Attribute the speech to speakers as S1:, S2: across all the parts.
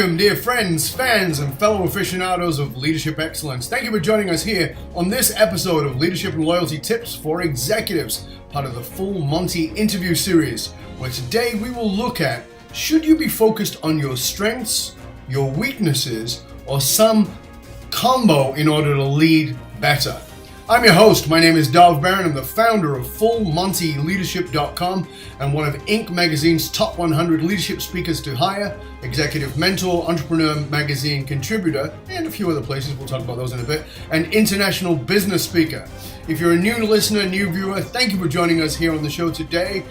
S1: Welcome, dear friends, fans, and fellow aficionados of leadership excellence. Thank you for joining us here on this episode of Leadership and Loyalty Tips for Executives, part of the Full Monty interview series, where today we will look at, should you be focused on your strengths, your weaknesses, or some combo in order to lead better? I'm your host. My name is Darren Virassammy. I'm the founder of FullMontyLeadership.com and one of Inc. magazine's top 100 leadership speakers to hire, executive mentor, entrepreneur magazine contributor, and a few other places. We'll talk about those in a bit, and international business speaker. If you're a new listener, new viewer, thank you for joining us here on the show today.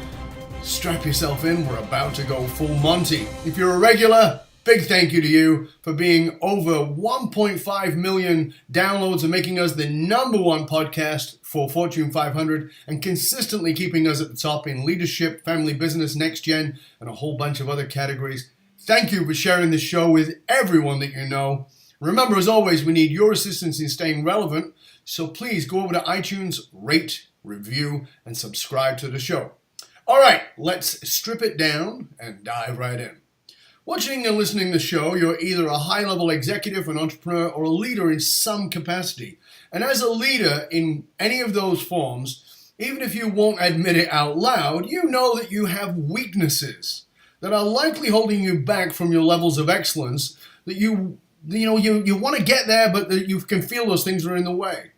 S1: Strap yourself in. We're about to go full Monty. If you're a regular, big thank you to you for being over 1.5 million downloads and making us the #1 podcast for Fortune 500 and consistently keeping us at the top in leadership, family business, next gen, and a whole bunch of other categories. Thank you for sharing this show with everyone that you know. Remember, as always, we need your assistance in staying relevant, so please go over to iTunes, rate, review, and subscribe to the show. All right, let's strip it down and dive right in. Watching and listening to the show, you're either a high-level executive, an entrepreneur, or a leader in some capacity. And as a leader in any of those forms, even if you won't admit it out loud, you know that you have weaknesses that are likely holding you back from your levels of excellence, that you want to get there, but that you can feel those things are in the way.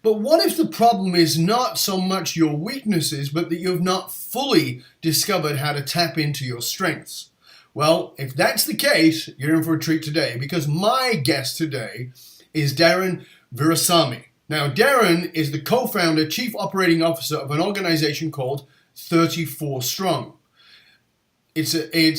S1: But what if the problem is not so much your weaknesses, but that you've not fully discovered how to tap into your strengths? Well, if that's the case, you're in for a treat today, because my guest today is Darren Virassammy. Now, Darren is the co-founder, chief operating officer of an organization called 34 Strong. It's a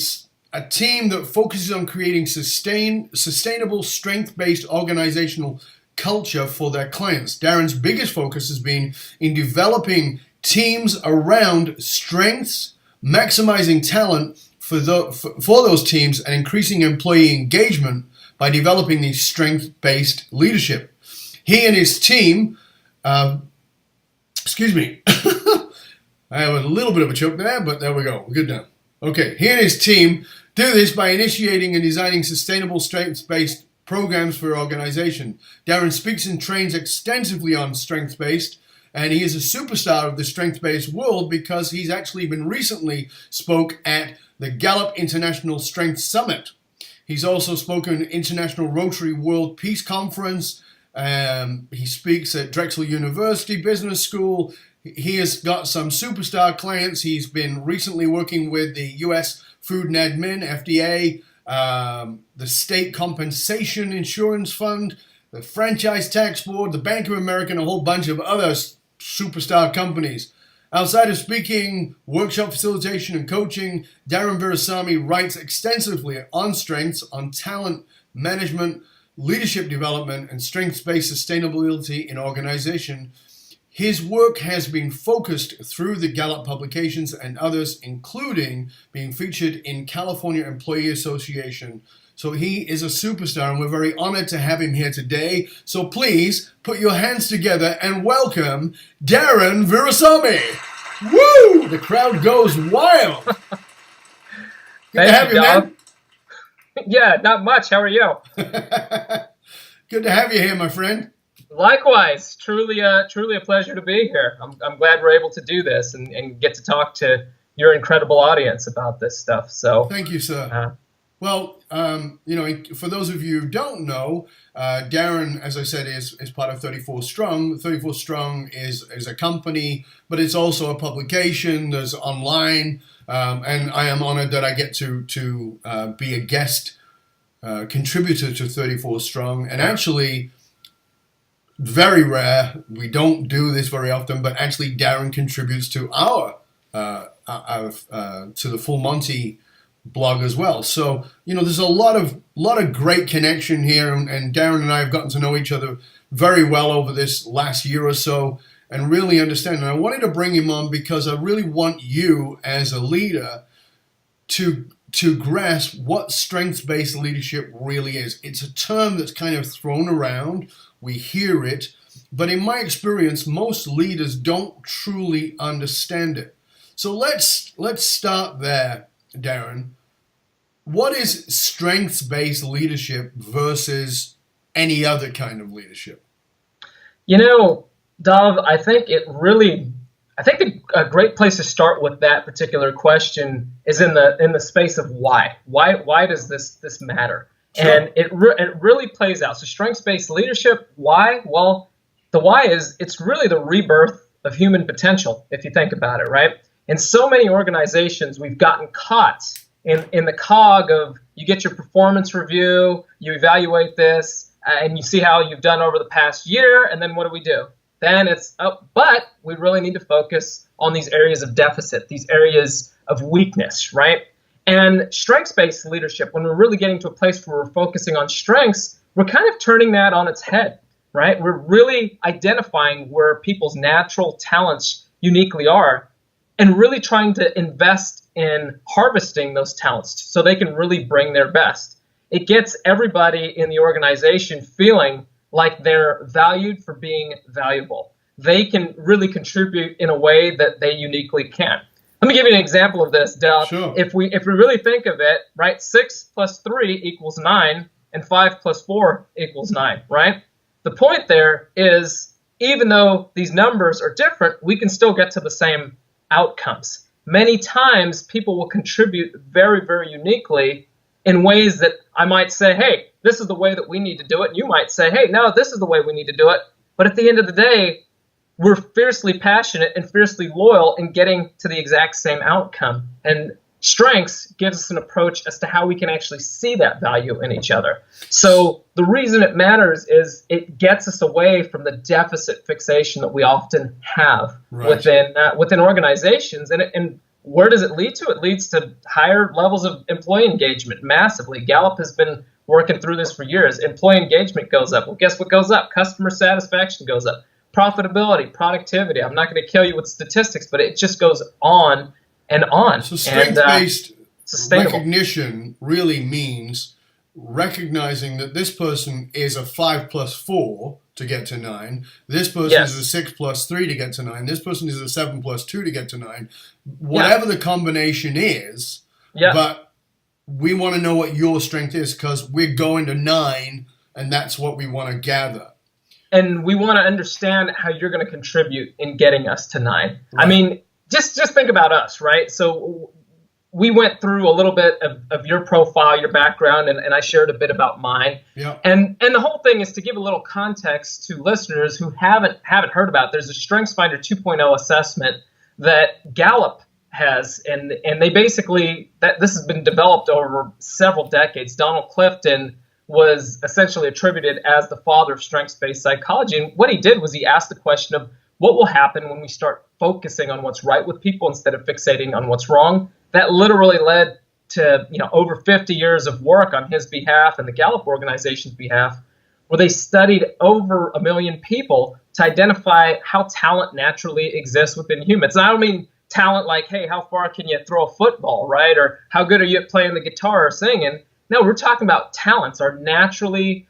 S1: team that focuses on creating sustainable, strength-based organizational culture for their clients. Darren's biggest focus has been in developing teams around strengths, maximizing talent for those teams, and increasing employee engagement by developing these strength-based leadership. He and his team, I have a little bit of a choke there, but there we go. We're good now. Okay, he and his team do this by initiating and designing sustainable strength-based programs for your organization. Darren speaks and trains extensively on strength-based, and he is a superstar of the strength-based world because he's actually been recently spoke at the Gallup International Strength Summit. He's also spoken at International Rotary World Peace Conference. He speaks at Drexel University Business School. He has got some superstar clients. He's been recently working with the U.S. Food and Admin, FDA, the State Compensation Insurance Fund, the Franchise Tax Board, the Bank of America, and a whole bunch of other superstar companies. Outside of speaking, workshop facilitation, and coaching, Darren Virassammy writes extensively on strengths, on talent management, leadership development, and strengths-based sustainability in organization. His work has been focused through the Gallup publications and others, including being featured in California Employee Association. So he is a superstar, and we're very honored to have him here today. So please put your hands together and welcome Darren Virassammy. Woo! The crowd goes wild. Good to have you, man.
S2: Yeah, not much. How are you?
S1: Good to have you here, my friend.
S2: Likewise. Truly a pleasure to be here. I'm glad we're able to do this and get to talk to your incredible audience about this stuff. So
S1: thank you, sir. Well, for those of you who don't know, Darren, as I said, is part of 34 Strong. 34 Strong is a company, but it's also a publication. There's online, and I am honored that I get to be a guest contributor to 34 Strong. And actually, very rare. We don't do this very often, but actually, Darren contributes to to the Full Monty blog as well. So, there's a lot of great connection here, and Darren and I have gotten to know each other very well over this last year or so and really understand. And I wanted to bring him on because I really want you as a leader to grasp what strengths-based leadership really is. It's a term that's kind of thrown around. We hear it, but in my experience, most leaders don't truly understand it. So let's start there, Darren. What is strengths-based leadership versus any other kind of leadership?
S2: You know, Dov, I think a great place to start with that particular question is in the space of why. Why does this matter?
S1: Sure.
S2: And it really plays out. So strengths-based leadership, why? Well, the why is it's really the rebirth of human potential, if you think about it, right? In so many organizations, we've gotten caught in the cog of you get your performance review, you evaluate this, and you see how you've done over the past year, and then what do? Then it's, but we really need to focus on these areas of deficit, these areas of weakness, right? And strengths-based leadership, when we're really getting to a place where we're focusing on strengths, we're kind of turning that on its head, right? We're really identifying where people's natural talents uniquely are and really trying to invest in harvesting those talents so they can really bring their best. It gets everybody in the organization feeling like they're valued for being valuable. They can really contribute in a way that they uniquely can. Let me give you an example of this, Del.
S1: Sure.
S2: If we really think of it, right, 6 plus 3 equals 9, and 5 plus 4 equals 9, right? The point there is, even though these numbers are different, we can still get to the same outcomes. Many times, people will contribute very, very uniquely in ways that I might say, hey, this is the way that we need to do it. And you might say, hey, no, this is the way we need to do it. But at the end of the day, we're fiercely passionate and fiercely loyal in getting to the exact same outcome. And strengths gives us an approach as to how we can actually see that value in each other. So the reason it matters is it gets us away from the deficit fixation that we often have within organizations. And where does it lead to? It leads to higher levels of employee engagement massively. Gallup has been working through this for years. Employee engagement goes up. Well, guess what goes up? Customer satisfaction goes up. Profitability, productivity. I'm not going to kill you with statistics, but it just goes on and on.
S1: So strength-based recognition really means recognizing that this person is a 5 plus 4 to get to 9. This person is a 6 plus 3 to get to 9. This person is a 7 plus 2 to get to 9. Whatever the combination is, but we want to know what your strength is because we're going to 9, and that's what we want to gather.
S2: And we want to understand how you're going to contribute in getting us to 9. Right. I mean, just think about us, right? So we went through a little bit of your profile, your background, and I shared a bit about mine.
S1: Yeah.
S2: And the whole thing is to give a little context to listeners who haven't heard about it. There's a StrengthsFinder 2.0 assessment that Gallup has, and they basically, this has been developed over several decades. Donald Clifton was essentially attributed as the father of strengths-based psychology. And what he did was he asked the question of what will happen when we start focusing on what's right with people instead of fixating on what's wrong. That literally led to over 50 years of work on his behalf and the Gallup organization's behalf, where they studied over 1 million people to identify how talent naturally exists within humans. And I don't mean talent like, hey, how far can you throw a football, right? Or how good are you at playing the guitar or singing? No, we're talking about talents, our naturally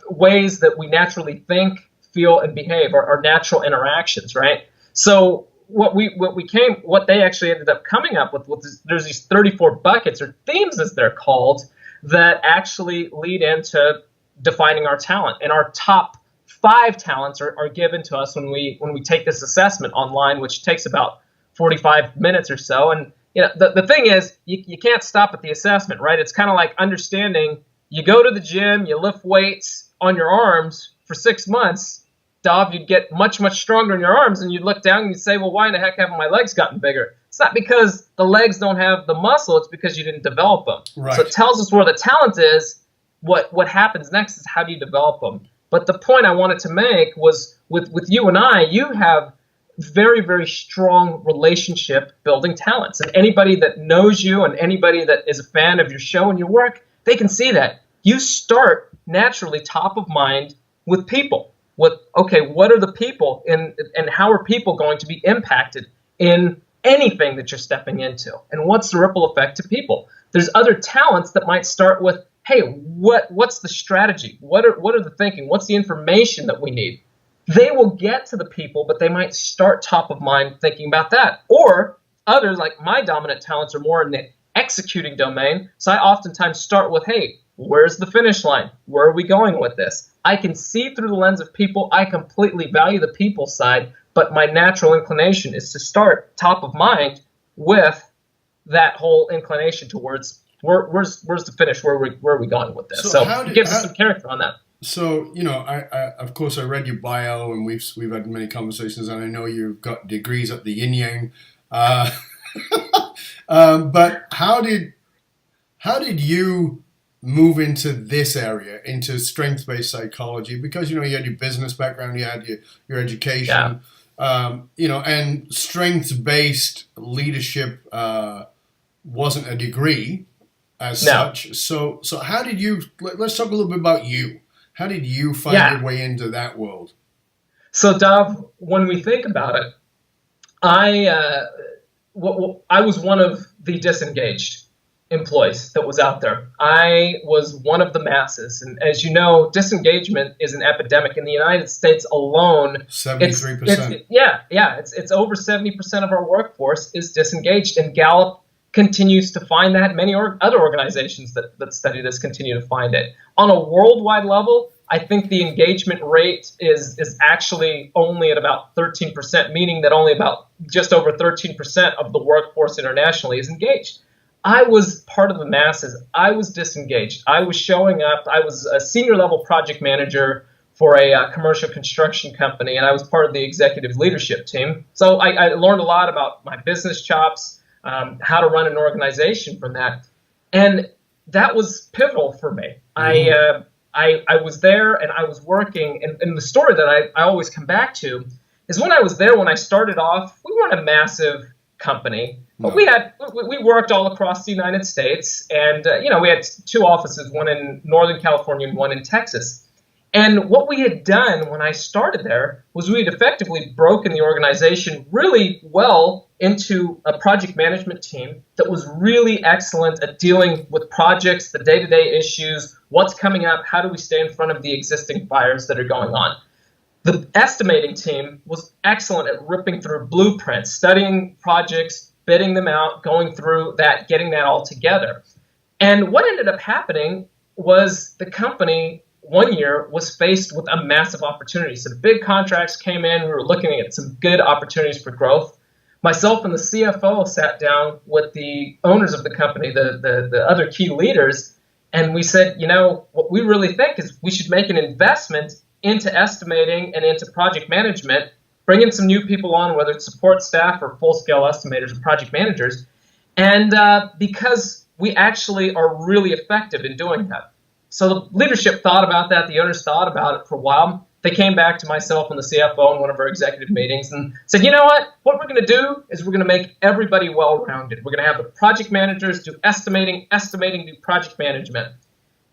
S2: ways that we naturally think, feel, and behave, our natural interactions, right? So what they actually ended up coming up with there's these 34 buckets or themes, as they're called, that actually lead into defining our talent. And our top 5 talents are given to us when we take this assessment online, which takes about 45 minutes or so. And the thing is, you can't stop at the assessment, right? It's kind of like understanding you go to the gym, you lift weights on your arms for 6 months, Dov, you'd get much, much stronger in your arms, and you'd look down and you'd say, well, why in the heck haven't my legs gotten bigger? It's not because the legs don't have the muscle, it's because you didn't develop them.
S1: Right.
S2: So it tells us where the talent is. What happens next is how do you develop them? But the point I wanted to make was with you and I, you have very, very strong relationship building talents. And anybody that knows you and anybody that is a fan of your show and your work, they can see that. You start naturally top of mind with people. With, okay, what are the people and how are people going to be impacted in anything that you're stepping into? And what's the ripple effect to people? There's other talents that might start with, hey, what's the strategy? What are the thinking? What's the information that we need? They will get to the people, but they might start top of mind thinking about that. Or others, like my dominant talents, are more in the executing domain. So I oftentimes start with, hey, where's the finish line? Where are we going with this? I can see through the lens of people. I completely value the people side, but my natural inclination is to start top of mind with that whole inclination towards where's the finish? Where are we going with this? So it gives us some character on that.
S1: So, I of course I read your bio, and we've had many conversations, and I know you've got degrees at the yin yang. But how did you move into this area, into strengths-based psychology? Because you had your business background, you had your education, and strengths-based leadership wasn't a degree as such. So how did you? Let's talk a little bit about you. How did you find your way into that world?
S2: So, Dov, when we think about it, I was one of the disengaged employees that was out there. I was one of the masses. And as you know, disengagement is an epidemic. In the United States alone,
S1: 73%.
S2: It's over 70% of our workforce is disengaged. And Gallup continues to find that. Many other organizations that study this continue to find it. On a worldwide level, I think the engagement rate is actually only at about 13%, meaning that only about just over 13% of the workforce internationally is engaged. I was part of the masses. I was disengaged. I was showing up. I was a senior level project manager for a commercial construction company, and I was part of the executive leadership team. So I learned a lot about my business chops, how to run an organization from that. And that was pivotal for me. Mm-hmm. I was there and I was working. And the story that I always come back to is when I was there, when I started off, we weren't a massive company, but we worked all across the United States. And, we had two offices, one in Northern California and one in Texas. And what we had done when I started there was we had effectively broken the organization really well into a project management team that was really excellent at dealing with projects, the day-to-day issues, what's coming up, how do we stay in front of the existing fires that are going on. The estimating team was excellent at ripping through blueprints, studying projects, bidding them out, going through that, getting that all together. And what ended up happening was the company one year was faced with a massive opportunity. So the big contracts came in. We were looking at some good opportunities for growth. Myself and the CFO sat down with the owners of the company, the other key leaders, and we said, what we really think is we should make an investment into estimating and into project management, bring in some new people on, whether it's support staff or full-scale estimators or project managers, and because we actually are really effective in doing that. So the leadership thought about that. The owners thought about it for a while. They came back to myself and the CFO in one of our executive meetings and said, you know what we're going to do is we're going to make everybody well-rounded. We're going to have the project managers do estimating, do project management.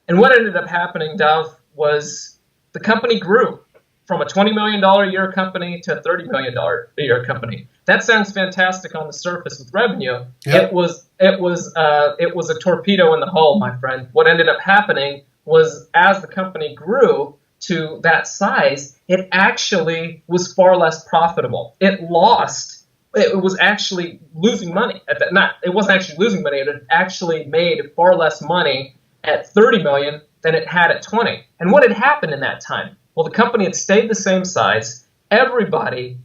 S2: And what ended up happening, Dov, was the company grew from a $20 million a year company to a $30 million a year company. That sounds fantastic on the surface with revenue. Yep. It was a torpedo in the hull, my friend. What ended up happening was as the company grew to that size, it actually was far less profitable. It was actually losing money at that. It wasn't actually losing money. It had actually made far less money at 30 million than it had at 20. And what had happened in that time? Well, the company had stayed the same size. Everybody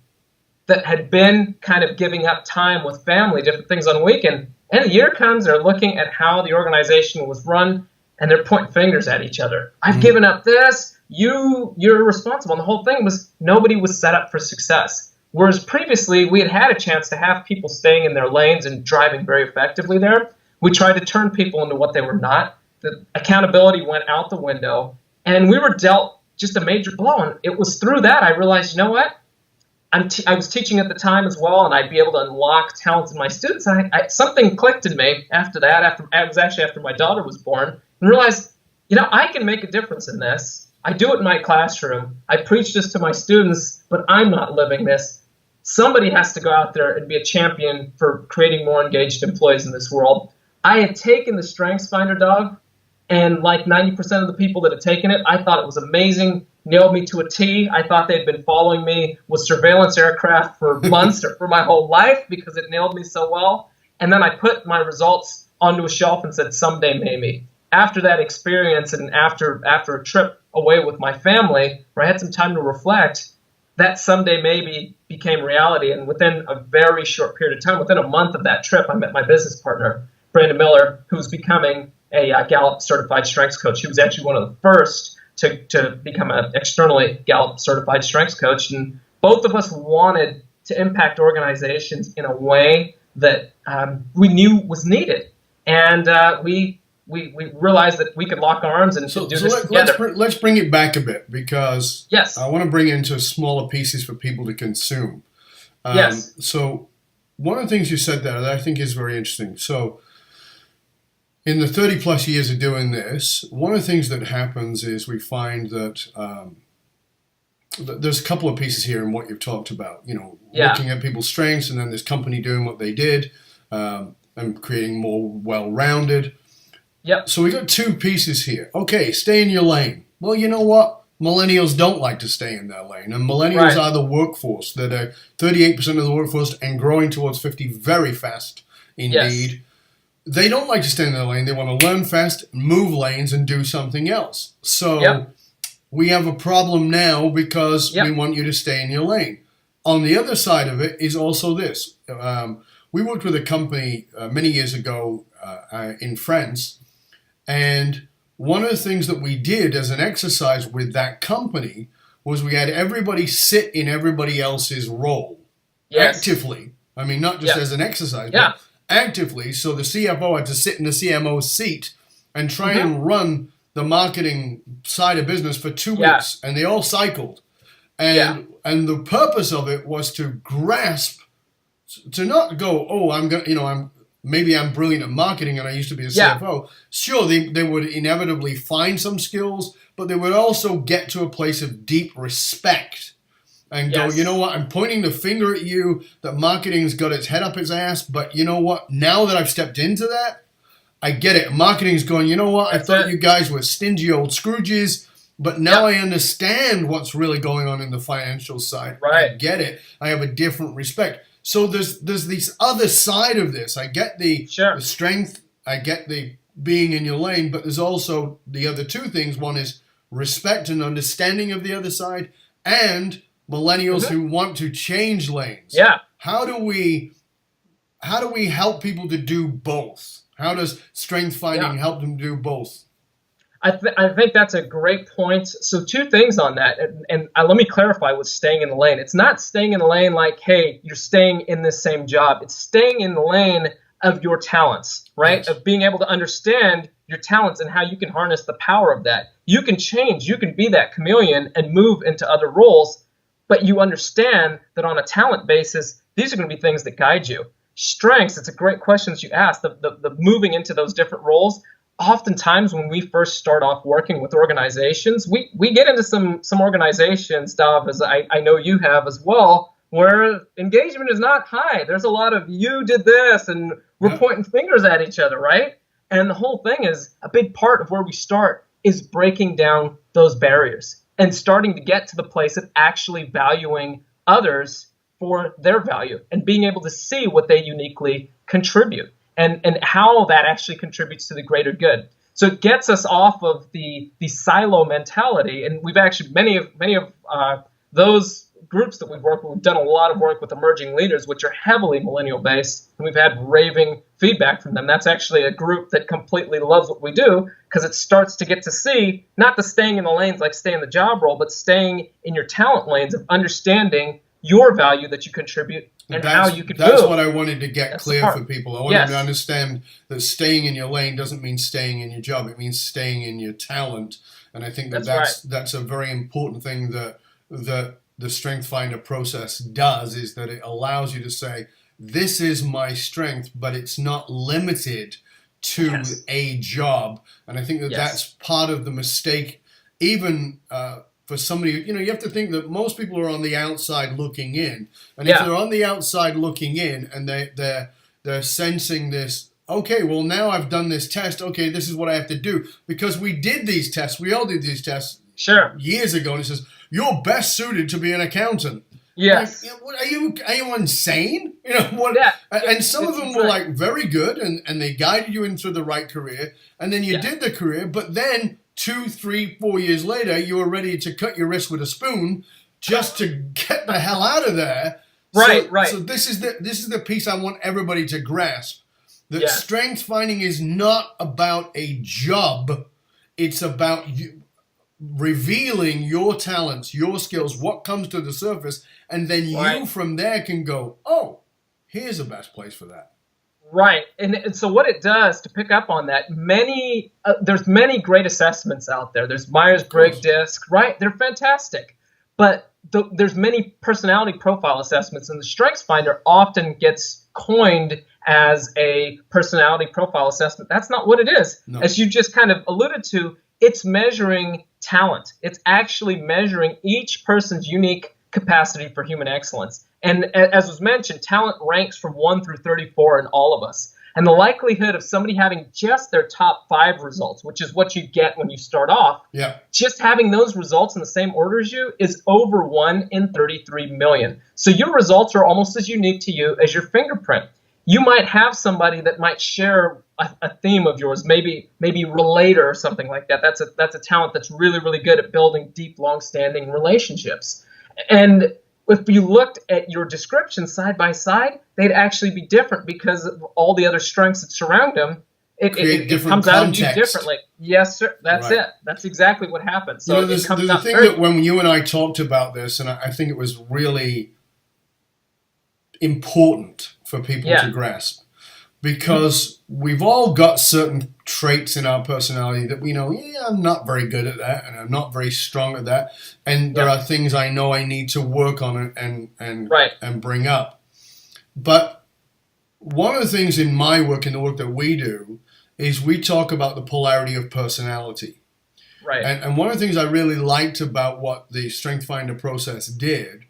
S2: that had been kind of giving up time with family, different things on the weekend, and the year comes, they're looking at how the organization was run, and they're pointing fingers at each other. I've given up this. You're responsible. And the whole thing was nobody was set up for success. Whereas previously, we had a chance to have people staying in their lanes and driving very effectively there. We tried to turn people into what they were not. The accountability went out the window, and we were dealt just a major blow. And it was through that I realized, you know what? I was teaching at the time as well, and I'd be able to unlock talents in my students. Something clicked in me after that. After my daughter was born, and realized, I can make a difference in this. I do it in my classroom. I preach this to my students, but I'm not living this. Somebody has to go out there and be a champion for creating more engaged employees in this world. I had taken the Strengths Finder, Doug, and like 90% of the people that had taken it, I thought it was amazing, nailed me to a T. I thought they'd been following me with surveillance aircraft for months or for my whole life because it nailed me so well. And then I put my results onto a shelf and said, someday maybe. After that experience and after a trip away with my family where I had some time to reflect, that someday maybe became reality. And within a very short period of time, within a month of that trip, I met my business partner, Brandon Miller, who's becoming a Gallup certified strengths coach. He was actually one of the first to become an externally Gallup certified strengths coach. And both of us wanted to impact organizations in a way that we knew was needed. And we realized that we could lock arms and do this together.
S1: Let's bring it back a bit, because
S2: yes.
S1: I want to bring it into smaller pieces for people to consume.
S2: Yes.
S1: So one of the things you said there that I think is very interesting. So in the 30 plus years of doing this, one of the things that happens is we find that there's a couple of pieces here in what you've talked about, looking at people's strengths and then this company doing what they did and creating more well-rounded.
S2: Yep.
S1: So we got two pieces here. Okay, stay in your lane. Well, you know what? Millennials don't like to stay in their lane. And millennials are the workforce that are 38% of the workforce and growing towards 50 very fast indeed. Yes. They don't like to stay in their lane. They want to learn fast, move lanes, and do something else. So we have a problem now because we want you to stay in your lane. On the other side of it is also this. We worked with a company many years ago in France, and one of the things that we did as an exercise with that company was we had everybody sit in everybody else's role actively. I mean, not just as an exercise, but actively. So the CFO had to sit in the CMO's seat and try and run the marketing side of business for 2 weeks, and they all cycled. And the purpose of it was to grasp, to not go, oh, maybe I'm brilliant at marketing and I used to be a CFO. Sure, they would inevitably find some skills, but they would also get to a place of deep respect and go, you know what, I'm pointing the finger at you that marketing's got its head up its ass, but you know what, now that I've stepped into that, I get it. Marketing's going, you know what, I thought you guys were stingy old Scrooges, but now I understand what's really going on in the financial side.
S2: Right.
S1: I get it. I have a different respect. So there's this other side of this. I get the strength, I get the being in your lane, but there's also the other two things. One is respect and understanding of the other side, and millennials who want to change lanes.
S2: Yeah.
S1: How do we help people to do both? How does strength finding help them do both?
S2: I think that's a great point. So two things on that, and let me clarify with staying in the lane. It's not staying in the lane like, hey, you're staying in this same job. It's staying in the lane of your talents, right? Yes. Of being able to understand your talents and how you can harness the power of that. You can change. You can be that chameleon and move into other roles, but you understand that on a talent basis, these are going to be things that guide you. Strengths, it's a great question that you asked, the moving into those different roles. Oftentimes when we first start off working with organizations, we get into some organizations, Dav, as I know you have as well, where engagement is not high. There's a lot of you did this and we're pointing fingers at each other, right? And the whole thing is a big part of where we start is breaking down those barriers and starting to get to the place of actually valuing others for their value and being able to see what they uniquely contribute. And how that actually contributes to the greater good. So it gets us off of the silo mentality. And we've actually, many of those groups that we've worked with, we've done a lot of work with emerging leaders, which are heavily millennial based. And we've had raving feedback from them. That's actually a group that completely loves what we do because it starts to get to see not the staying in the lanes like stay in the job role, but staying in your talent lanes of understanding your value that you contribute and how you can
S1: That's
S2: move.
S1: what I wanted to get clear for people. I wanted to understand that staying in your lane doesn't mean staying in your job. It means staying in your talent. And I think that's a very important thing that the Strength Finder process does, is that it allows you to say, this is my strength, but it's not limited to a job. And I think that that's part of the mistake, even for somebody, you have to think that most people are on the outside looking in. And if they're on the outside looking in and they're sensing this, okay, well, now I've done this test. Okay, this is what I have to do. Because we did these tests. We all did these tests years ago. And it says, you're best suited to be an accountant.
S2: Yes.
S1: Like, what, are you insane? You know what?
S2: Yeah.
S1: And some of them were
S2: insane.
S1: like very good, and they guided you into the right career, and then you did the career, but then 2, 3, 4 years later, you were ready to cut your wrist with a spoon just to get the hell out of there.
S2: Right.
S1: So this is the piece I want everybody to grasp. That strength finding is not about a job. It's about you revealing your talents, your skills, what comes to the surface, and then you from there can go, oh, here's the best place for that.
S2: Right. And so what it does, to pick up on that, there's many great assessments out there. There's Myers-Briggs DISC, right? They're fantastic. But there's many personality profile assessments, and the StrengthsFinder often gets coined as a personality profile assessment. That's not what it is. No. As you just kind of alluded to, it's measuring talent. It's actually measuring each person's unique capacity for human excellence. And as was mentioned, talent ranks from 1 through 34 in all of us. And the likelihood of somebody having just their top 5 results, which is what you get when you start off, just having those results in the same order as you is over 1 in 33 million. So your results are almost as unique to you as your fingerprint. You might have somebody that might share a theme of yours, maybe relate or something like that. That's a talent that's really, really good at building deep, long-standing relationships. And if you looked at your description side by side, they'd actually be different because of all the other strengths that surround them. It comes out of you differently. Yes, sir. That's it. That's exactly what happens. So
S1: there's a thing that when you and I talked about this, and I think it was really important for people to grasp, because we've all got certain traits in our personality that we know, I'm not very good at that, and I'm not very strong at that, and there are things I know I need to work on and bring up. But one of the things in my work and the work that we do is we talk about the polarity of personality.
S2: Right.
S1: And one of the things I really liked about what the StrengthsFinder process did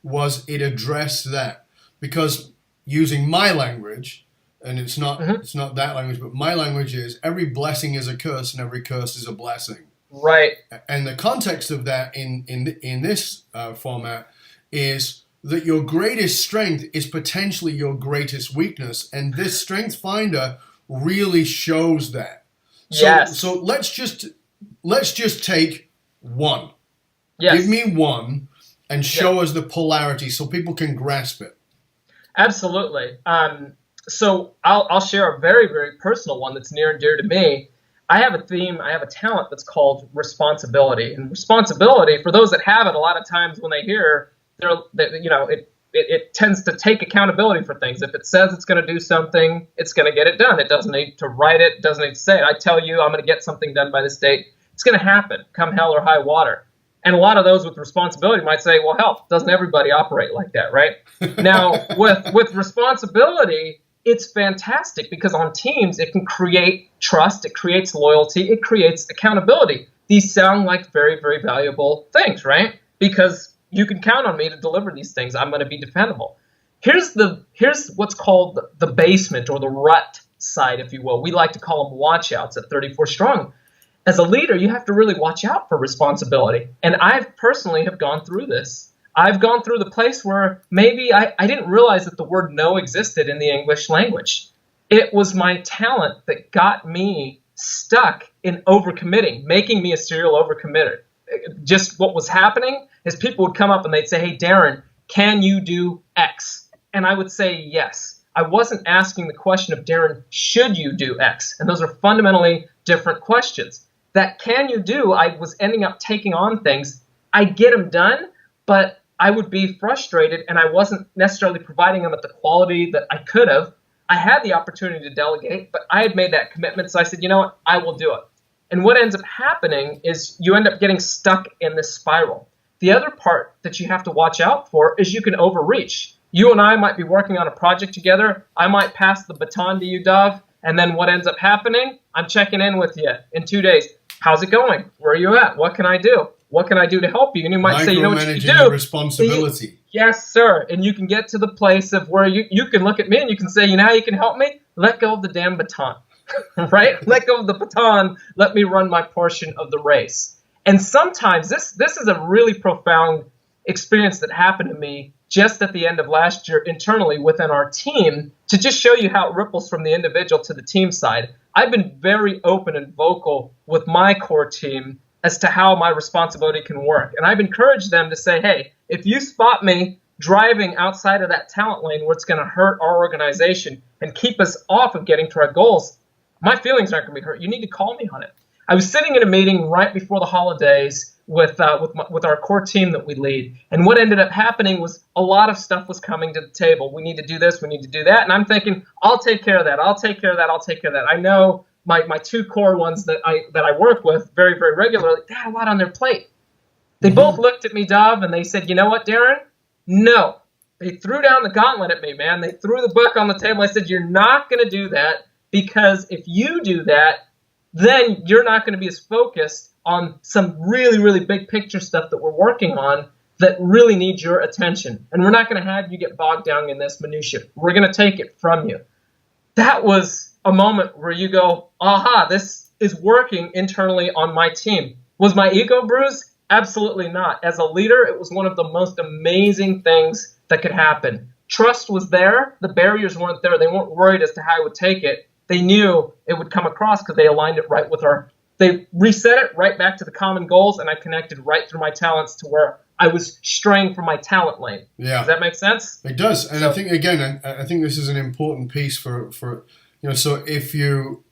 S1: was it addressed that. Because using my language, and it's not that language, but my language is every blessing is a curse and every curse is a blessing.
S2: Right.
S1: And the context of that in this format is that your greatest strength is potentially your greatest weakness, and this StrengthsFinder really shows that. So let's just take one. Yes. Give me one and show us the polarity so people can grasp it.
S2: Absolutely. So I'll share a very, very personal one that's near and dear to me. I have a theme, I have a talent that's called responsibility. And responsibility, for those that have it, a lot of times when they hear, it tends to take accountability for things. If it says it's going to do something, it's going to get it done. It doesn't need to write it, doesn't need to say it. I tell you I'm going to get something done by this date. It's going to happen, come hell or high water. And a lot of those with responsibility might say, well, hell, doesn't everybody operate like that, right? Now, with responsibility, it's fantastic because on teams, it can create trust, it creates loyalty, it creates accountability. These sound like very, very valuable things, right? Because you can count on me to deliver these things. I'm going to be dependable. Here's what's called the basement or the rut side, if you will. We like to call them watchouts at 34 Strong. As a leader, you have to really watch out for responsibility. And I've personally have gone through this. I've gone through the place where maybe I didn't realize that the word no existed in the English language. It was my talent that got me stuck in overcommitting, making me a serial overcommitter. Just what was happening is people would come up and they'd say, hey, Darren, can you do X? And I would say yes. I wasn't asking the question of, Darren, should you do X? And those are fundamentally different questions. That can you do, I was ending up taking on things. I'd get them done, but I would be frustrated and I wasn't necessarily providing them at the quality that I could have. I had the opportunity to delegate, but I had made that commitment. So I said, you know what, I will do it. And what ends up happening is you end up getting stuck in this spiral. The other part that you have to watch out for is you can overreach. You and I might be working on a project together. I might pass the baton to you, Dov. And then what ends up happening? I'm checking in with you in 2 days. How's it going? Where are you at? What can I do? What can I do to help you? And you might say, you know what you can do?
S1: Responsibility.
S2: Yes, sir. And you can get to the place of where you can look at me and you can say, you know how you can help me? Let go of the damn baton, right? Let go of the baton. Let me run my portion of the race. And sometimes this is a really profound experience that happened to me just at the end of last year internally within our team to just show you how it ripples from the individual to the team side. I've been very open and vocal with my core team as to how my responsibility can work. And I've encouraged them to say, hey, if you spot me driving outside of that talent lane where it's going to hurt our organization and keep us off of getting to our goals, my feelings aren't going to be hurt. You need to call me on it. I was sitting in a meeting right before the holidays with our core team that we lead. And what ended up happening was a lot of stuff was coming to the table. We need to do this. We need to do that. And I'm thinking, I'll take care of that. I'll take care of that. I'll take care of that. I know my two core ones that I work with very, very regularly, they had a lot on their plate. They both looked at me, Dov, and they said, you know what, Darren? No. They threw down the gauntlet at me, man. They threw the book on the table. I said, you're not going to do that, because if you do that, then you're not going to be as focused on some really, really big picture stuff that we're working on that really needs your attention. And we're not going to have you get bogged down in this minutia. We're going to take it from you. That was a moment where you go, aha, this is working internally on my team. Was my ego bruised? Absolutely not. As a leader, it was one of the most amazing things that could happen. Trust was there. The barriers weren't there. They weren't worried as to how I would take it. They knew it would come across because they aligned it right with they reset it right back to the common goals, and I connected right through my talents to where I was straying from my talent lane. Yeah. Does that make sense?
S1: It does. And so, I think, again, I think this is an important piece for so if you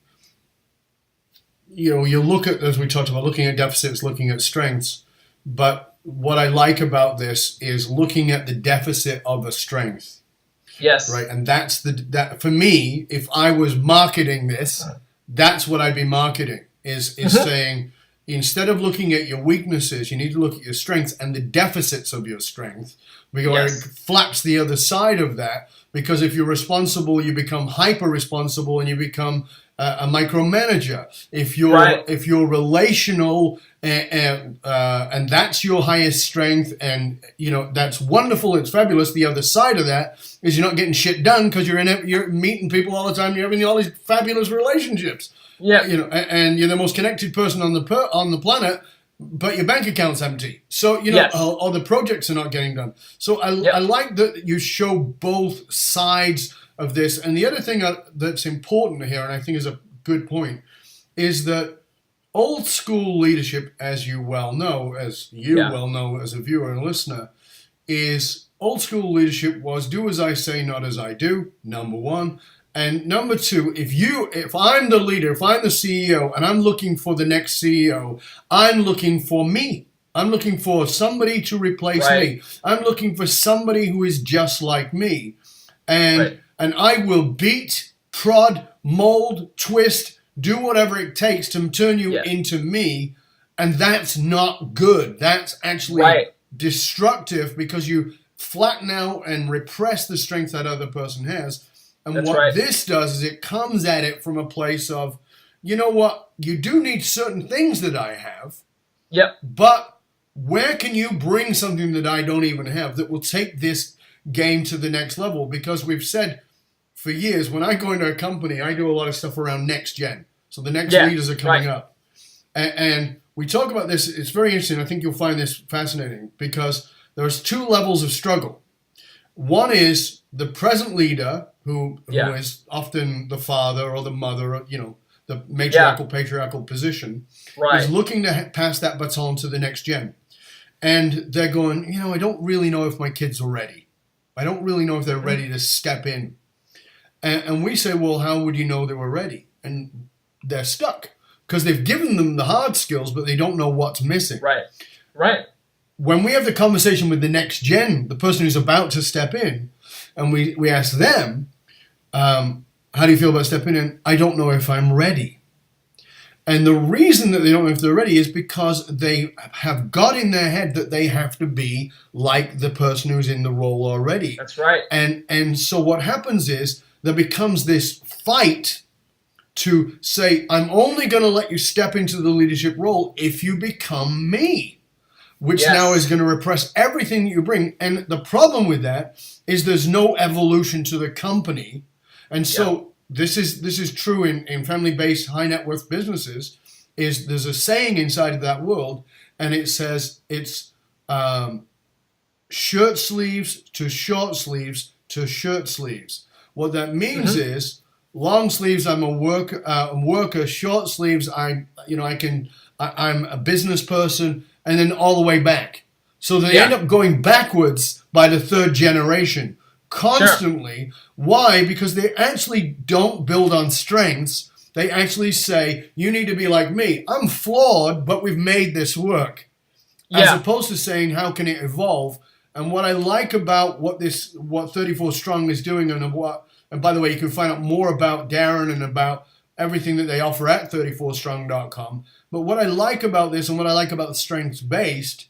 S1: look at, as we talked about, looking at deficits, looking at strengths, but what I like about this is looking at the deficit of a strength.
S2: Yes.
S1: Right. And that's that for me, if I was marketing this, that's what I'd be marketing is saying, instead of looking at your weaknesses, you need to look at your strengths and the deficits of your strength. It flaps the other side of that, because if you're responsible, you become hyper responsible and you become a micromanager. If you're relational and that's your highest strength, and that's wonderful, it's fabulous. The other side of that is you're not getting shit done because you're meeting people all the time. You're having all these fabulous relationships. Yeah, and you're the most connected person on the planet, but your bank account's empty. So or the projects are not getting done. So I like that you show both sides of this. And the other thing that's important here, and I think is a good point, is that old school leadership, as you well know, as a viewer and listener, is old school leadership was do as I say, not as I do, number one. And number two, if I'm the leader, if I'm the CEO and I'm looking for the next CEO, I'm looking for me. I'm looking for somebody to replace me. I'm looking for somebody who is just like me. And I will beat, prod, mold, twist, do whatever it takes to turn you into me. And that's not good. That's actually destructive, because you flatten out and repress the strength that other person has. And this does is it comes at it from a place of, you know what, you do need certain things that I have. Yep. But where can you bring something that I don't even have that will take this game to the next level? Because we've said for years, when I go into a company, I do a lot of stuff around next gen. So the next leaders are coming up. And we talk about this. It's very interesting. I think you'll find this fascinating, because there's two levels of struggle. One is the present leader, who is often the father or the mother, or, the matriarchal, patriarchal position, is looking to pass that baton to the next gen. And they're going, I don't really know if my kids are ready. I don't really know if they're ready to step in. And we say, well, how would you know they were ready? And they're stuck, because they've given them the hard skills, but they don't know what's missing. Right. When we have the conversation with the next gen, the person who's about to step in, and we ask them, how do you feel about stepping in? I don't know if I'm ready. And the reason that they don't know if they're ready is because they have got in their head that they have to be like the person who's in the role already. That's right. And so what happens is there becomes this fight to say, I'm only going to let you step into the leadership role if you become me, which now is going to repress everything that you bring. And the problem with that is there's no evolution to the company. And so this is true in family-based, high net worth businesses. There's a saying inside of that world, and it says it's shirt sleeves to short sleeves to shirt sleeves. What that means is long sleeves, I'm a worker. Short sleeves, I'm a business person, and then all the way back. So they end up going backwards by the third generation constantly. Sure. Why? Because they actually don't build on strengths. They actually say, you need to be like me. I'm flawed, but we've made this work. As opposed to saying, how can it evolve? And what I like about what 34 Strong is doing, and by the way, you can find out more about Darren and about everything that they offer at 34strong.com. But what I like about this and what I like about strengths-based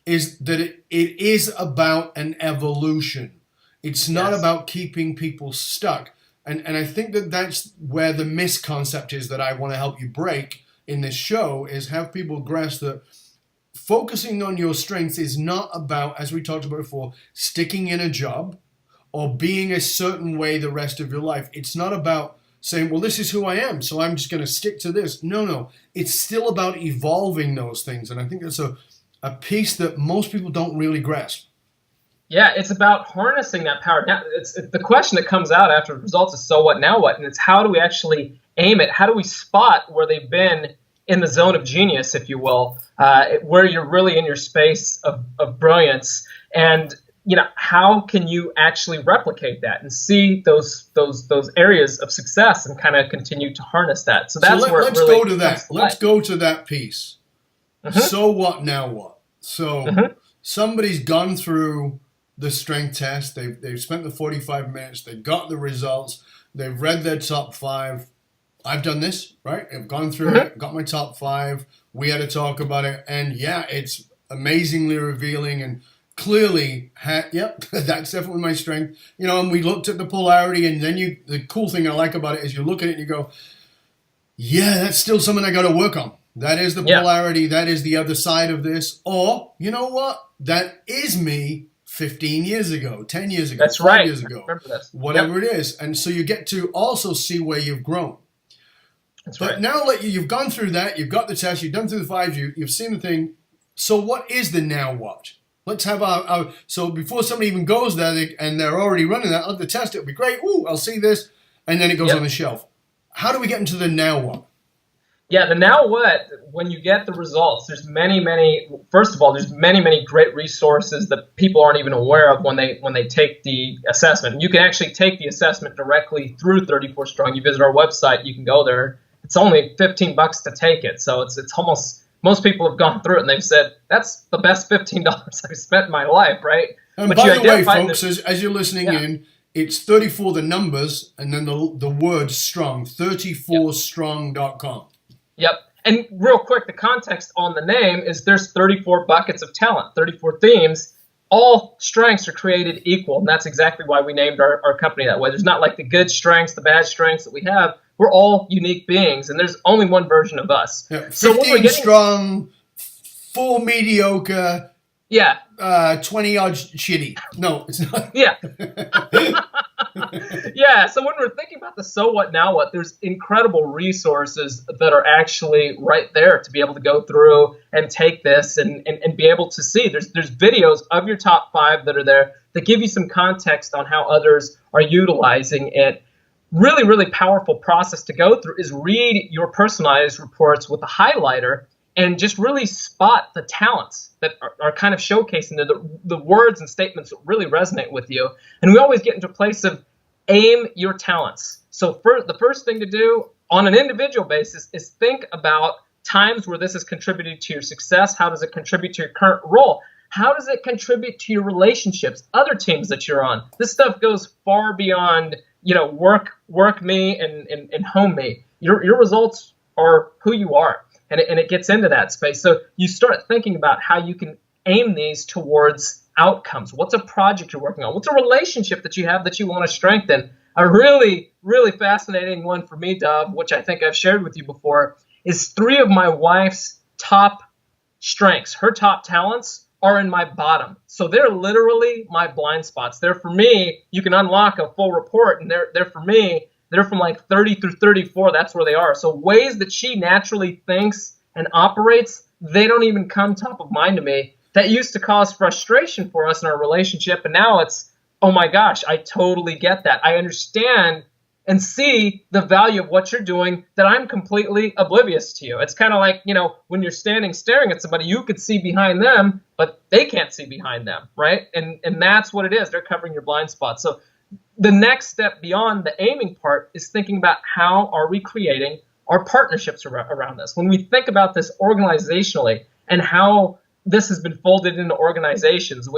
S1: is that it is about an evolution. It's not about keeping people stuck. And I think that that's where the misconcept is that I want to help you break in this show, is have people grasp that focusing on your strengths is not about, as we talked about before, sticking in a job or being a certain way the rest of your life. It's not about saying, well, this is who I am, so I'm just going to stick to this. No. It's still about evolving those things. And I think that's a piece that most people don't really grasp.
S2: Yeah, it's about harnessing that power. Now, it's the question that comes out after the results is, so what, now what? And it's how do we actually aim it? How do we spot where they've been in the zone of genius, if you will, where you're really in your space of brilliance? And, how can you actually replicate that and see those areas of success and kind of continue to harness that? So that's where
S1: let's
S2: really
S1: go to that. Let's go to that piece. So what, now what? So somebody's gone through the strength test. They've spent the 45 minutes. They've got the results. They've read their top 5. I've done this, right? I've gone through it, got my top 5. We had to talk about it. And it's amazingly revealing and clearly, that's definitely my strength. And we looked at the polarity, and then the cool thing I like about it is you look at it and you go, that's still something I got to work on. That is the polarity. That is the other side of this. Or, you know what? That is me 15 years ago, 10 years ago,
S2: that's
S1: 5
S2: right.
S1: years ago,
S2: Whatever
S1: it is. And so you get to also see where you've grown.
S2: That's
S1: but
S2: right.
S1: Now you've gone through that, you've got the test, you've done through the 5, you've seen the thing. So what is the now what? Let's have so before somebody even goes there and they're already running that, I'll have to test it, it'll be great. Ooh, I'll see this. And then it goes on the shelf. How do we get into the now what?
S2: Yeah, the now what, when you get the results, there's many great resources that people aren't even aware of when they take the assessment. You can actually take the assessment directly through 34 Strong. You visit our website, you can go there. It's only $15 to take it. So it's almost, most people have gone through it and they've said, that's the best $15 I've spent in my life, right?
S1: And but by the way, folks, as you're listening in, it's 34 the numbers and then the word strong, 34strong.com.
S2: Yep. And real quick, the context on the name is there's 34 buckets of talent, 34 themes. All strengths are created equal, and that's exactly why we named our company that way. There's not like the good strengths, the bad strengths that we have. We're all unique beings, and there's only one version of us.
S1: Yeah, 15 strong, 4 mediocre, 20 odd shitty. No, it's not.
S2: Yeah. Yeah, so when we're thinking about the so what, now what, there's incredible resources that are actually right there to be able to go through and take this and be able to see. There's videos of your top 5 that are there that give you some context on how others are utilizing it. Really, really powerful process to go through is read your personalized reports with a highlighter and just really spot the talents that are kind of showcasing the words and statements that really resonate with you. And we always get into a place of aim your talents. So the first thing to do on an individual basis is think about times where this has contributed to your success. How does it contribute to your current role? How does it contribute to your relationships, other teams that you're on? This stuff goes far beyond, work me and home me. Your results are who you are. And it gets into that space. So you start thinking about how you can aim these towards outcomes. What's a project you're working on? What's a relationship that you have that you want to strengthen? A really, really fascinating one for me, Dov, which I think I've shared with you before, is 3 of my wife's top strengths. Her top talents are in my bottom. So they're literally my blind spots. They're for me. You can unlock a full report, and they're for me. They're from like 30 through 34. That's where they are. So ways that she naturally thinks and operates, they don't even come top of mind to me. that used to cause frustration for us in our relationship. And now it's, oh my gosh, I totally get that. I understand and see the value of what you're doing that I'm completely oblivious to you. It's kind of like, when you're standing staring at somebody, you could see behind them, but they can't see behind them, right? And that's what it is. They're covering your blind spot. So the next step beyond the aiming part is thinking about how are we creating our partnerships around this. When we think about this organizationally and how this has been folded into organizations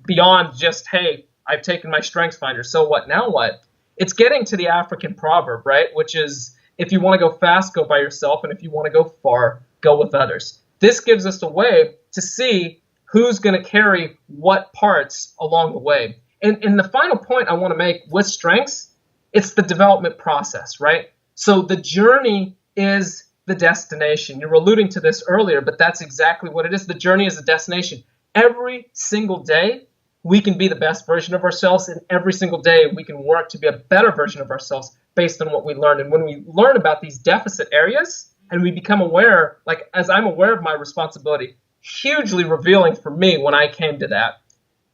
S2: beyond just, hey, I've taken my StrengthsFinder, so what, now what? It's getting to the African proverb, right? Which is, if you want to go fast, go by yourself. And if you want to go far, go with others. This gives us a way to see who's going to carry what parts along the way. And the final point I want to make with strengths, it's the development process, right? So the journey is the destination. You were alluding to this earlier, but that's exactly what it is. The journey is the destination. Every single day, we can be the best version of ourselves, and every single day we can work to be a better version of ourselves based on what we learned. And when we learn about these deficit areas and we become aware, like as I'm aware of my responsibility, hugely revealing for me when I came to that.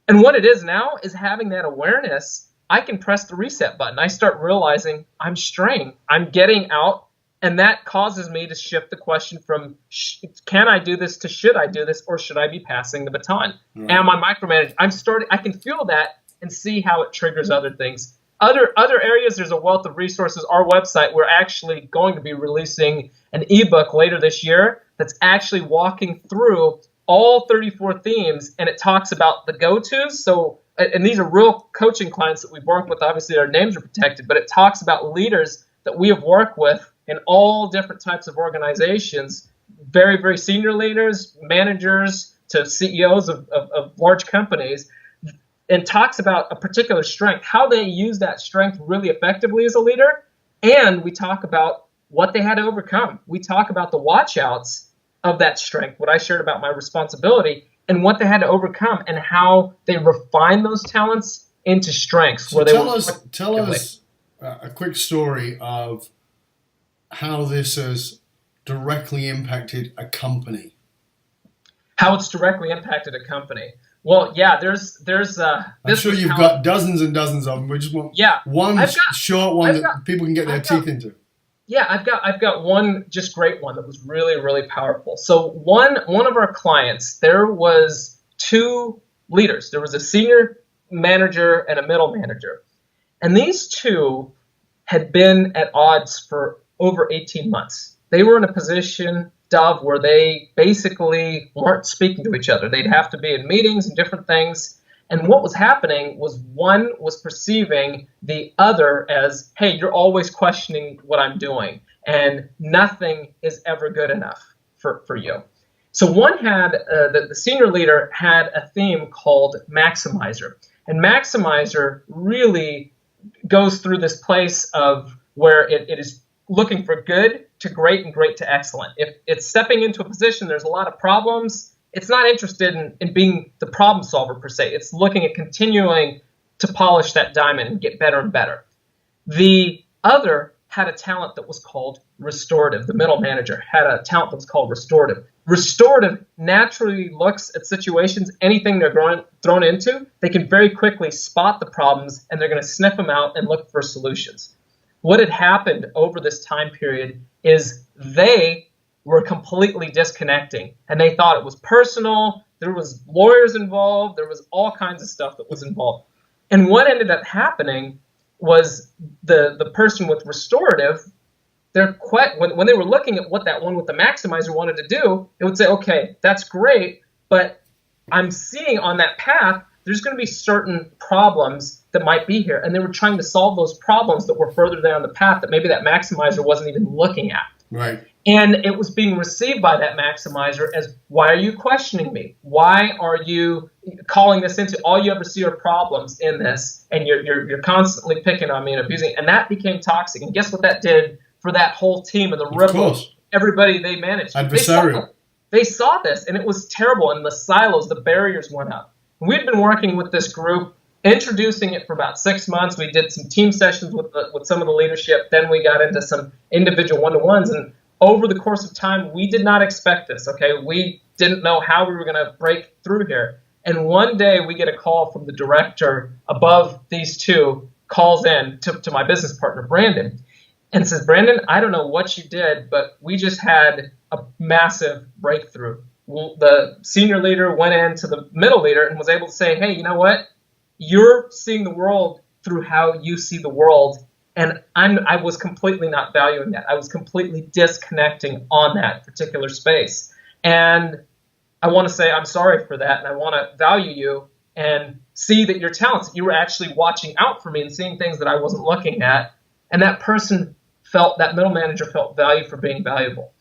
S2: And what it is now is having that awareness, I can press the reset button. I start realizing I'm straying, I'm getting out, and that causes me to shift the question from can I do this to should I do this, or should I be passing the baton? Right. Am I micromanaging? I can feel that and see how it triggers other things. Other areas, there's a wealth of resources. Our website, we're actually going to be releasing an ebook later this year that's actually walking through all 34 themes, and it talks about the go-tos. So, and these are real coaching clients that we've worked with. Obviously, our names are protected, but it talks about leaders that we have worked with in all different types of organizations, very, very senior leaders, managers to CEOs of large companies, and talks about a particular strength, how they use that strength really effectively as a leader. And we talk about what they had to overcome. We talk about the watch outs of that strength, what I shared about my responsibility, and what they had to overcome and how they refine those talents into strengths.
S1: So tell us a quick story of how this has directly impacted a company.
S2: How it's directly impacted a company. Well, yeah, there's.
S1: I'm sure you've got dozens and dozens of them. We just want one short one that people can get their teeth into.
S2: Yeah, I've got one just great one that was really, really powerful. So one of our clients, there was two leaders. There was a senior manager and a middle manager, and these two had been at odds for over 18 months. They were in a position, Dove, where they basically weren't speaking to each other. They'd have to be in meetings and different things. And what was happening was one was perceiving the other as, hey, you're always questioning what I'm doing, and nothing is ever good enough for you. So one had, the senior leader had a theme called Maximizer. And Maximizer really goes through this place of where it is looking for good to great and great to excellent. If it's stepping into a position, there's a lot of problems, it's not interested in being the problem solver per se. It's looking at continuing to polish that diamond and get better and better. The other had a talent that was called Restorative. The middle manager had a talent that was called Restorative. Restorative naturally looks at situations, anything they're thrown into, they can very quickly spot the problems, and they're going to sniff them out and look for solutions. What had happened over this time period is they were completely disconnecting, and they thought it was personal. There was lawyers involved. There was all kinds of stuff that was involved. And what ended up happening was the person with Restorative, when they were looking at what that one with the Maximizer wanted to do, it would say, okay, that's great, but I'm seeing on that path, there's going to be certain problems that might be here. And they were trying to solve those problems that were further down the path that maybe that Maximizer wasn't even looking at.
S1: Right.
S2: And it was being received by that Maximizer as, why are you questioning me? Why are you calling this into, all you ever see are problems in this, and you're constantly picking on me and abusing. And that became toxic. And guess what that did for that whole team and the ripple, everybody they managed.
S1: Adversarial.
S2: They saw this, and it was terrible. And the silos, the barriers went up. And we'd been working with this group, introducing it for about 6 months. We did some team sessions with some of the leadership. Then we got into some individual one-to-ones. And over the course of time, we did not expect this, okay? We didn't know how we were going to break through here. And one day we get a call from the director above these two, calls in to my business partner, Brandon, and says, Brandon, I don't know what you did, but we just had a massive breakthrough. The senior leader went into the middle leader and was able to say, hey, you know what? You're seeing the world through how you see the world. And I was completely not valuing that. I was completely disconnecting on that particular space. And I want to say I'm sorry for that. And I want to value you and see that you're talented. You were actually watching out for me and seeing things that I wasn't looking at. And that middle manager felt value for being valuable.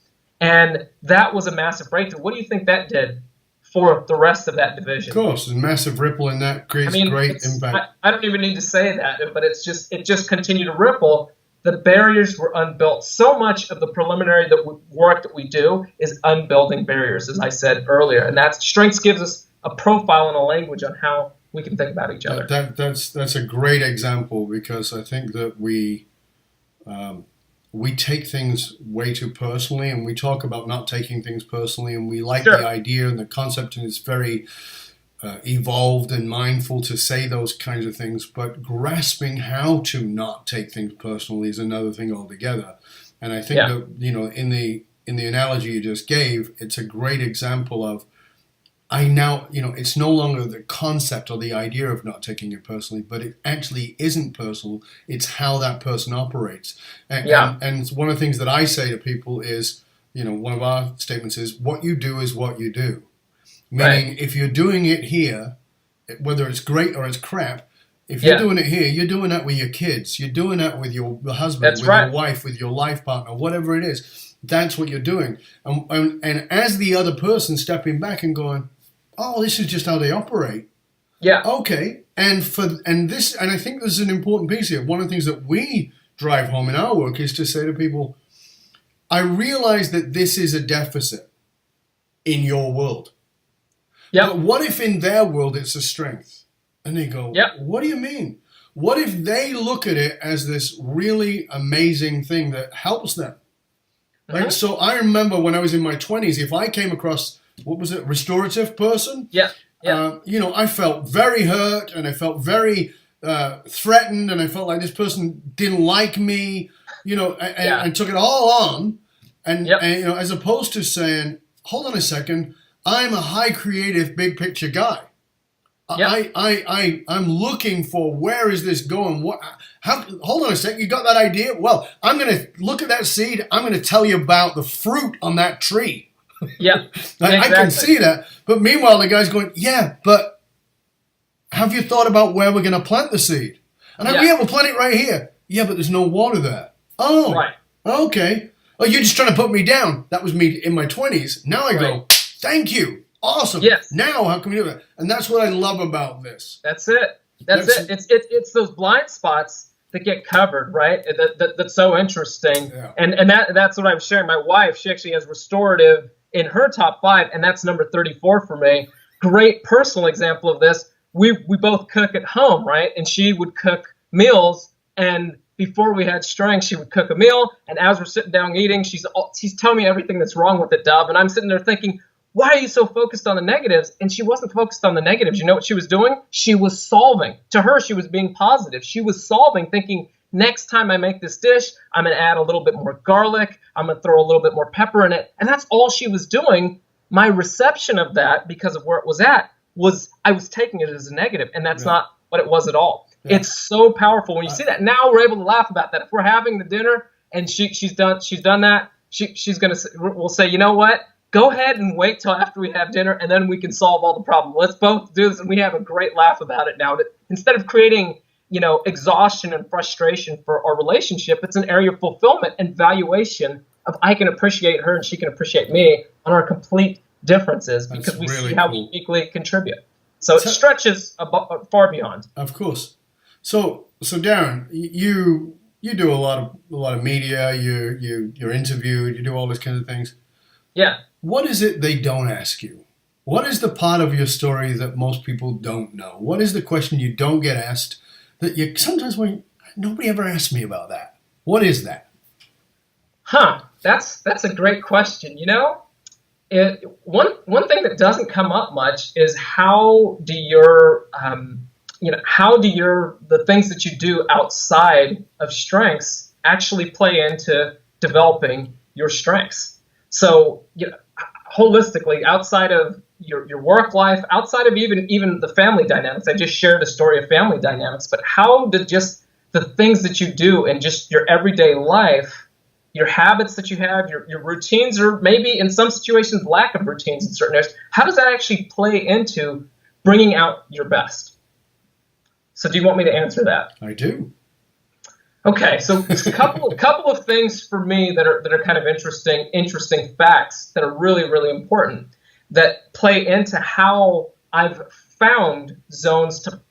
S2: And that was a massive breakthrough. What do you think that did for the rest of that division?
S1: Of course, a massive ripple in that creates great impact.
S2: I don't even need to say that, but it just continued to ripple. The barriers were unbuilt. So much of the preliminary work that we do is unbuilding barriers, as I said earlier. And strengths gives us a profile and a language on how we can think about each other.
S1: That's a great example, because I think that we take things way too personally, and we talk about not taking things personally, and we like
S2: Sure.
S1: the idea and the concept, and it's very evolved and mindful to say those kinds of things, but grasping how to not take things personally is another thing altogether. And I think that, in the analogy you just gave, it's a great example of, it's no longer the concept or the idea of not taking it personally, but it actually isn't personal. It's how that person operates. And one of the things that I say to people is, one of our statements is, what you do is what you do. Meaning, if you're doing it here, whether it's great or it's crap, if you're doing it here, you're doing that with your kids. You're doing that with your husband, your wife, with your life partner, whatever it is. That's what you're doing. And as the other person stepping back and going, oh, this is just how they operate.
S2: Yeah.
S1: Okay. And I think this is an important piece here. One of the things that we drive home in our work is to say to people, I realize that this is a deficit in your world.
S2: Yeah.
S1: But what if in their world it's a strength? And they go, what do you mean? What if they look at it as this really amazing thing that helps them?
S2: Mm-hmm.
S1: Right? So I remember when I was in my 20s, if I came across, restorative person? I felt very hurt, and I felt very threatened, and I felt like this person didn't like me, and took it all on. And as opposed to saying, hold on a second, I'm a high creative, big picture guy. I'm looking for, where is this going? Hold on a second, you got that idea? Well, I'm going to look at that seed. I'm going to tell you about the fruit on that tree.
S2: Yeah,
S1: I can see that. But meanwhile, the guy's going, but have you thought about where we're going to plant the seed? And we'll plant it right here. Yeah, but there's no water there. Oh,
S2: right.
S1: Okay. Oh, you're just trying to put me down. That was me in my 20s. Now I go, thank you. Awesome.
S2: Yes.
S1: Now how can we do that? And that's what I love about this.
S2: That's it. That's it. It's those blind spots that get covered, right? That's so interesting.
S1: Yeah.
S2: And that's what I was sharing. My wife, she actually has restorative in her top 5, and that's number 34 for me. Great personal example of this. We both cook at home, right? And she would cook meals, and before we had strength, she would cook a meal, and as we're sitting down eating, she's telling me everything that's wrong with it, Dub, and I'm sitting there thinking, why are you so focused on the negatives? And she wasn't focused on the negatives. You know what she was doing? She was solving. To her, she was being positive. She was solving, thinking, next time I make this dish, I'm going to add a little bit more garlic. I'm going to throw a little bit more pepper in it. And that's all she was doing. My reception of that, because of where it was at, was I was taking it as a negative. And that's not what it was at all. Yeah. It's so powerful when you see that. Now we're able to laugh about that. If we're having the dinner and she's done that, we'll say, you know what? Go ahead and wait till after we have dinner, and then we can solve all the problems. Let's both do this, and we have a great laugh about it now. Instead of creating, exhaustion and frustration for our relationship, it's an area of fulfillment and valuation of I can appreciate her and she can appreciate me on our complete differences because we see how we equally contribute. So it stretches far beyond.
S1: Of course. So Darren, you do a lot of media. You're interviewed. You do all these kinds of things.
S2: Yeah.
S1: What is it they don't ask you? What is the part of your story that most people don't know? What is the question you don't get asked that you sometimes nobody ever asked me about that? What is that?
S2: That's a great question. One thing that doesn't come up much is how do the things that you do outside of strengths actually play into developing your strengths. So, holistically, outside of your work life, outside of even the family dynamics. I just shared a story of family dynamics, but how did just the things that you do in just your everyday life, your habits that you have, your routines, or maybe in some situations lack of routines in certain areas, how does that actually play into bringing out your best? So do you want me to answer that?
S1: I do.
S2: Okay, so a couple of things for me that are kind of interesting facts that are really, really important that play into how I've found zones to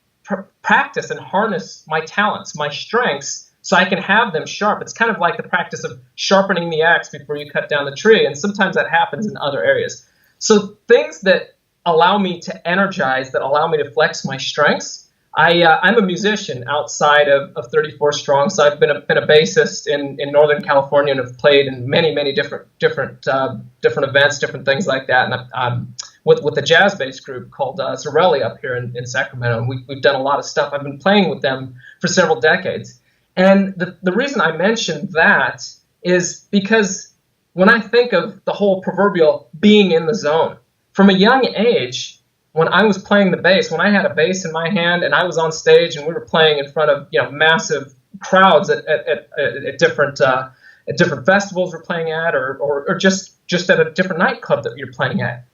S2: practice and harness my talents, my strengths, so I can have them sharp. It's kind of like the practice of sharpening the axe before you cut down the tree, and sometimes that happens in other areas. So things that allow me to energize, that allow me to flex my strengths. I'm a musician outside of 34 Strong, so I've been a bassist in Northern California and have played in many different events, different things like that. And I'm with a jazz-based group called Zarelli up here in Sacramento, and we've done a lot of stuff. I've been playing with them for several decades. And the reason I mentioned that is because when I think of the whole proverbial being in the zone, from a young age, when I was playing the bass, when I had a bass in my hand and I was on stage and we were playing in front of massive crowds at different festivals we're playing at, or just at a different nightclub that you're playing at,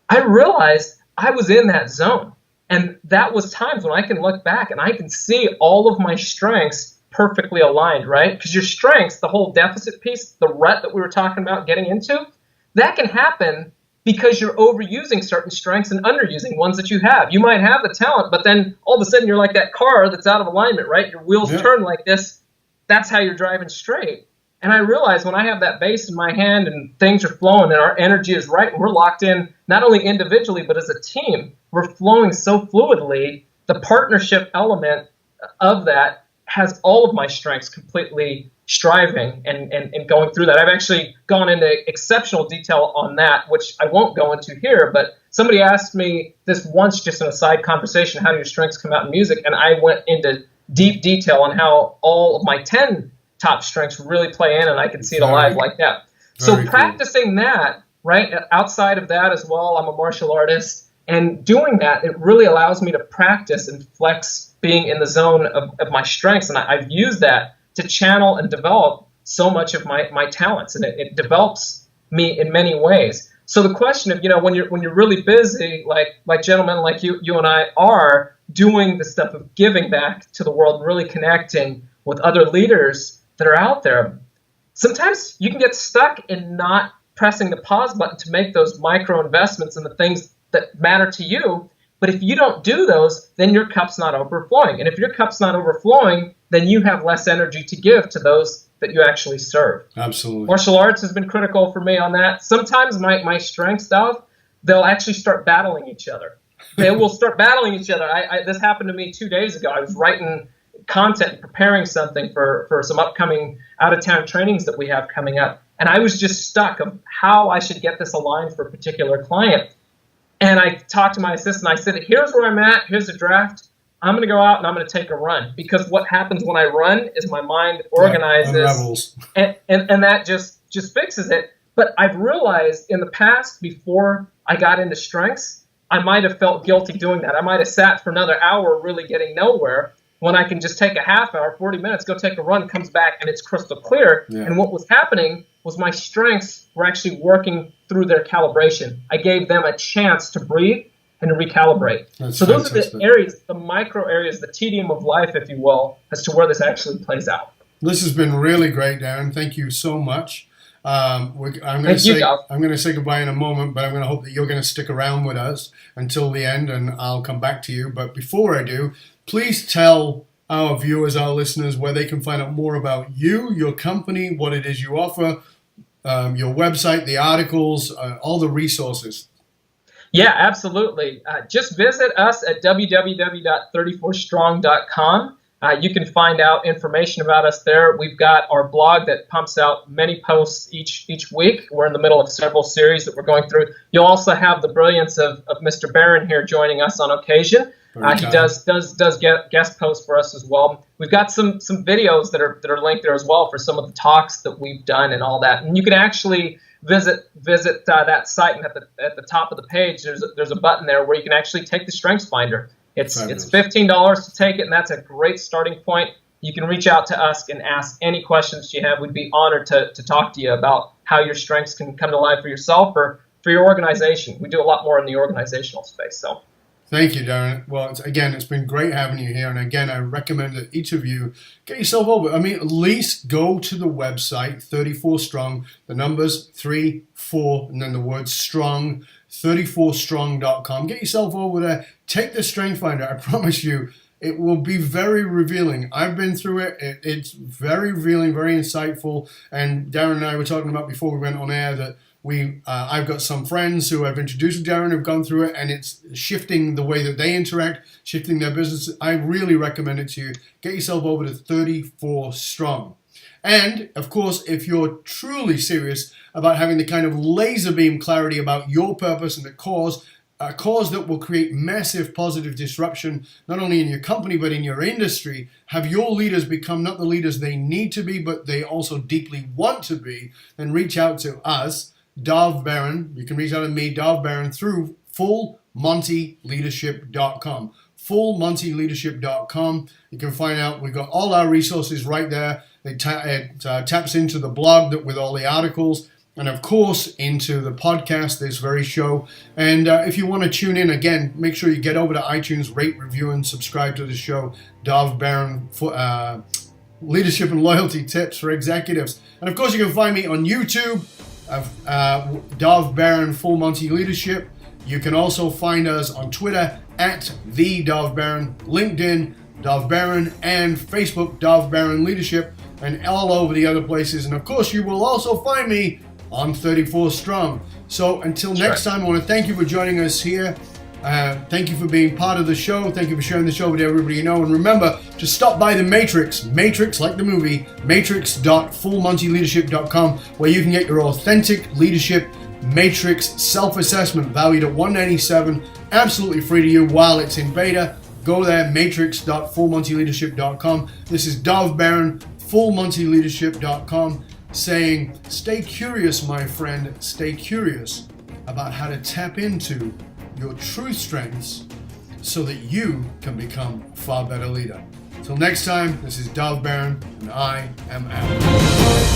S2: I realized I was in that zone. And that was times when I can look back and I can see all of my strengths perfectly aligned, right? Because your strengths, the whole deficit piece, the rut that we were talking about getting into, that can happen because you're overusing certain strengths and underusing ones that you have. You might have the talent, but then all of a sudden you're like that car that's out of alignment, right? Your wheels turn like this. That's how you're driving straight. And I realize when I have that bass in my hand and things are flowing and our energy is right and we're locked in, not only individually, but as a team, we're flowing so fluidly, the partnership element of that has all of my strengths completely striving and going through that. I've actually gone into exceptional detail on that, which I won't go into here, but somebody asked me this once just in a side conversation, how do your strengths come out in music? And I went into deep detail on how all of my 10 top strengths really play in, and I can see it alive like that. So practicing that, right, outside of that as well, I'm a martial artist, and doing that, it really allows me to practice and flex being in the zone of my strengths, and I've used that to channel and develop so much of my talents, and it develops me in many ways. So the question of, when you're really busy, like gentlemen like you and I are, doing the stuff of giving back to the world, really connecting with other leaders that are out there, sometimes you can get stuck in not pressing the pause button to make those micro investments in the things that matter to you. But if you don't do those, then your cup's not overflowing. And if your cup's not overflowing, then you have less energy to give to those that you actually serve.
S1: Absolutely.
S2: Martial arts has been critical for me on that. Sometimes my strength stuff, they'll actually start battling each other. They will start battling each other. This happened to me 2 days ago. I was writing content and preparing something for some upcoming out-of-town trainings that we have coming up. And I was just stuck of how I should get this aligned for a particular client. And I talked to my assistant. I said, here's where I'm at. Here's the draft. I'm going to go out and I'm going to take a run. Because what happens when I run is my mind organizes. And that just fixes it. But I've realized in the past, before I got into strengths, I might have felt guilty doing that. I might have sat for another hour really getting nowhere, when I can just take a half hour, 40 minutes, go take a run, comes back, and it's crystal clear. Yeah. And what was happening was my strengths were actually working through their calibration. I gave them a chance to breathe and to recalibrate. That's fantastic. Those are the areas, the micro areas, the tedium of life, if you will, as to where this actually plays out.
S1: This has been really great, Darren. Thank you so much. I'm going to say goodbye in a moment, but I'm going to hope that you're going to stick around with us until the end, and I'll come back to you. But before I do, please tell our viewers, our listeners, where they can find out more about you, your company, what it is you offer, your website, the articles, all the resources.
S2: Yeah, absolutely. Just visit us at www.34strong.com. You can find out information about us there. We've got our blog that pumps out many posts each week. We're in the middle of several series that we're going through. You'll also have the brilliance of Mr. Barron here joining us on occasion. He does get guest posts for us as well. We've got some videos that are linked there as well for some of the talks that we've done and all that. And you can actually visit that site, and at the top of the page there's a button there where you can actually take the Strengths Finder. It's $15 to take it, and that's a great starting point. You can reach out to us and ask any questions you have. We'd be honored to talk to you about how your strengths can come to life for yourself or for your organization. We do a lot more in the organizational space. So,
S1: thank you, Darren. Well, it's been great having you here. And again, I recommend that each of you get yourself over. I mean, at least go to the website, 34 Strong, the numbers 34, and then the word strong, 34strong.com. Get yourself over there. Take the Strength Finder. I promise you, it will be very revealing. I've been through it. It's very revealing, very insightful. And Darren and I were talking about before we went on air that I've got some friends who I've introduced to Darren who've gone through it, and it's shifting the way that they interact, shifting their business. I really recommend it to you. Get yourself over to 34 Strong. And, of course, if you're truly serious about having the kind of laser beam clarity about your purpose and the cause, a cause that will create massive positive disruption, not only in your company, but in your industry, have your leaders become not the leaders they need to be, but they also deeply want to be, then reach out to us, Darv Barron. You can reach out to me, Darv Barron, through fullmontyleadership.com. fullmontyleadership.com. You can find out, we've got all our resources right there. It taps into the blog with all the articles, and of course into the podcast, this very show. And if you want to tune in again, make sure you get over to iTunes, rate, review, and subscribe to the show. Darv Barron, leadership and loyalty tips for executives. And of course, you can find me on YouTube, Darv Barron Full Monty Leadership. You can also find us on Twitter at the Darv Barron, LinkedIn, Darv Barron, and Facebook, Darv Barron Leadership, and all over the other places. And of course, you will also find me on 34 Strong. So until next time, I want to thank you for joining us here. Thank you for being part of the show. Thank you for sharing the show with everybody you know. And remember to stop by the Matrix, like the movie, matrix.fullmontyleadership.com, where you can get your authentic leadership matrix self-assessment valued at $197, absolutely free to you while it's in beta. Go there, matrix.fullmontyleadership.com. This is Darv Barron, fullmontyleadership.com, saying, stay curious, my friend, stay curious about how to tap into your true strengths so that you can become a far better leader. Till next time, this is Darv Barron, and I am out.